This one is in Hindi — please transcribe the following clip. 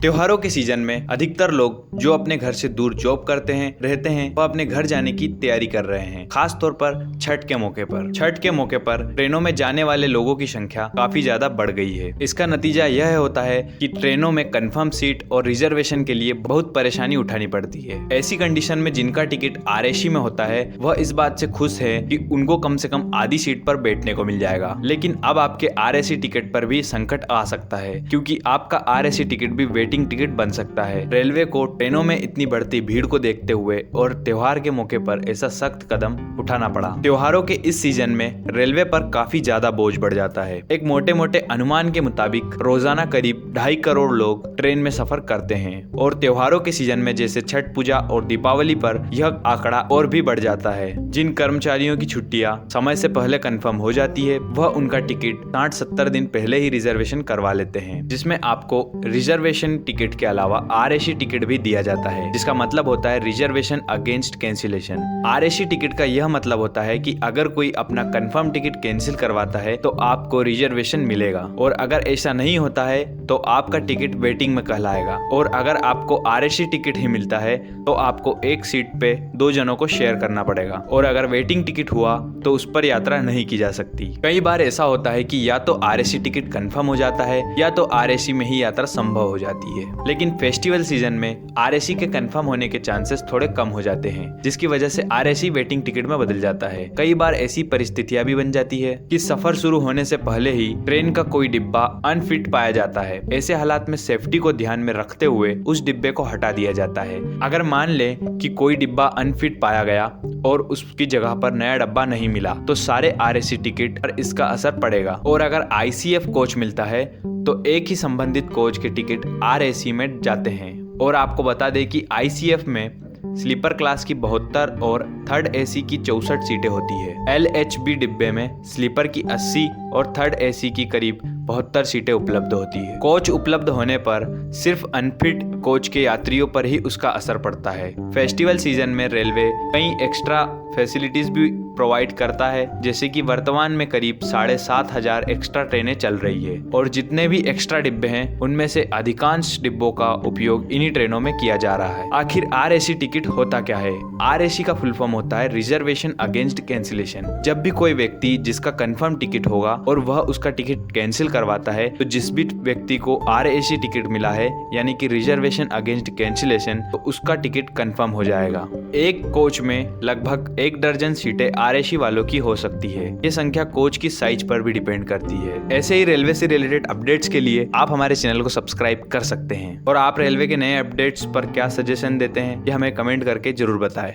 त्योहारों के सीजन में अधिकतर लोग जो अपने घर से दूर जॉब करते हैं रहते हैं वह अपने घर जाने की तैयारी कर रहे हैं। खास तौर पर छठ के मौके पर ट्रेनों में जाने वाले लोगों की संख्या काफी ज्यादा बढ़ गई है। इसका नतीजा यह होता है कि ट्रेनों में कंफर्म सीट और रिजर्वेशन के लिए बहुत परेशानी उठानी पड़ती है। ऐसी कंडीशन में जिनका टिकट आरएसी में होता है वह इस बात से खुश है कि उनको कम से कम आधी सीट पर बैठने को मिल जाएगा। लेकिन अब आपके आरएसी टिकट पर भी संकट आ सकता है, क्योंकि आपका आरएसी टिकट भी वेटिंग टिकट बन सकता है। रेलवे को ट्रेनों में इतनी बढ़ती भीड़ को देखते हुए और त्योहार के मौके पर ऐसा सख्त कदम उठाना पड़ा। त्योहारों के इस सीजन में रेलवे पर काफी ज्यादा बोझ बढ़ जाता है। एक मोटे मोटे अनुमान के मुताबिक रोजाना करीब 2.5 करोड़ लोग ट्रेन में सफर करते हैं और त्योहारों के सीजन में जैसे छठ पूजा और दीपावली पर यह आंकड़ा और भी बढ़ जाता है। जिन कर्मचारियों की छुट्टियां समय से पहले कंफर्म हो जाती है वह उनका टिकट 60-70 दिन पहले ही रिजर्वेशन करवा लेते हैं, जिसमें आपको रिजर्वेशन टिकट के अलावा आरएसी टिकट भी दिया जाता है, जिसका मतलब होता है reservation against cancellation. RAC ticket का यह मतलब होता है कि अगर कोई अपना कंफर्म टिकट कैंसिल करवाता है तो आपको रिजर्वेशन मिलेगा, और अगर ऐसा नहीं होता है तो आपका टिकट वेटिंग में कहलाएगा। और अगर आपको आरएसी टिकट ही मिलता है तो आपको एक सीट पे 2 जनों को शेयर करना पड़ेगा, और अगर वेटिंग टिकट हुआ तो उस पर यात्रा नहीं की जा सकती। कई बार ऐसा होता है कि या तो आरएसी टिकट कंफर्म हो जाता है या तो आरएसी में ही यात्रा संभव हो जाती है। लेकिन फेस्टिवल सीजन में आरएसी के कंफर्म होने के चांसेस थोड़े कम हो जाते हैं, जिसकी वजह से आरएसी वेटिंग टिकट में बदल जाता है। कई बार ऐसी परिस्थितियां भी बन जाती है कि सफर शुरू होने से पहले ही ट्रेन का कोई डिब्बा अनफिट पाया जाता है। ऐसे हालात में सेफ्टी को ध्यान में रखते हुए उस डिब्बे को हटा दिया जाता है। अगर मान ले कि कोई डिब्बा अनफिट पाया गया और उसकी जगह पर नया डब्बा नहीं मिला तो सारे आरएसी टिकट पर इसका असर पड़ेगा। और अगर आईसीएफ कोच मिलता है तो एक ही संबंधित कोच के टिकट आरएसी में जाते हैं। और आपको बता दें कि आईसीएफ में स्लीपर क्लास की 72 और थर्ड एसी की 64 सीटें होती है। एलएचबी डिब्बे में स्लीपर की 80 और थर्ड एसी की करीब 72 सीटें उपलब्ध होती है। कोच उपलब्ध होने पर सिर्फ अनफिट कोच के यात्रियों पर ही उसका असर पड़ता है। फेस्टिवल सीजन में रेलवे कई एक्स्ट्रा फैसिलिटीज भी प्रोवाइड करता है, जैसे कि वर्तमान में करीब 7,500 एक्स्ट्रा ट्रेनें चल रही है, और जितने भी एक्स्ट्रा डिब्बे हैं उनमें से अधिकांश डिब्बों का उपयोग इन्हीं ट्रेनों में किया जा रहा है। आखिर आरएसी टिकट होता क्या है? आरएसी का फुल फॉर्म होता है रिजर्वेशन अगेंस्ट कैंसिलेशन। जब भी कोई व्यक्ति जिसका कंफर्म टिकट होगा और वह उसका टिकट कैंसिल करवाता है तो जिस भी व्यक्ति को आरएसी टिकट मिला है यानी कि रिजर्वेशन अगेंस्ट कैंसिलेशन, तो उसका टिकट कंफर्म हो जाएगा। एक कोच में लगभग 1 दर्जन सीटें आरएसी वालों की हो सकती है। ये संख्या कोच की साइज पर भी डिपेंड करती है। ऐसे ही रेलवे से रिलेटेड अपडेट्स के लिए आप हमारे चैनल को सब्सक्राइब कर सकते हैं, और आप रेलवे के नए अपडेट्स पर क्या सजेशन देते हैं ये हमें कमेंट करके जरूर बताएं।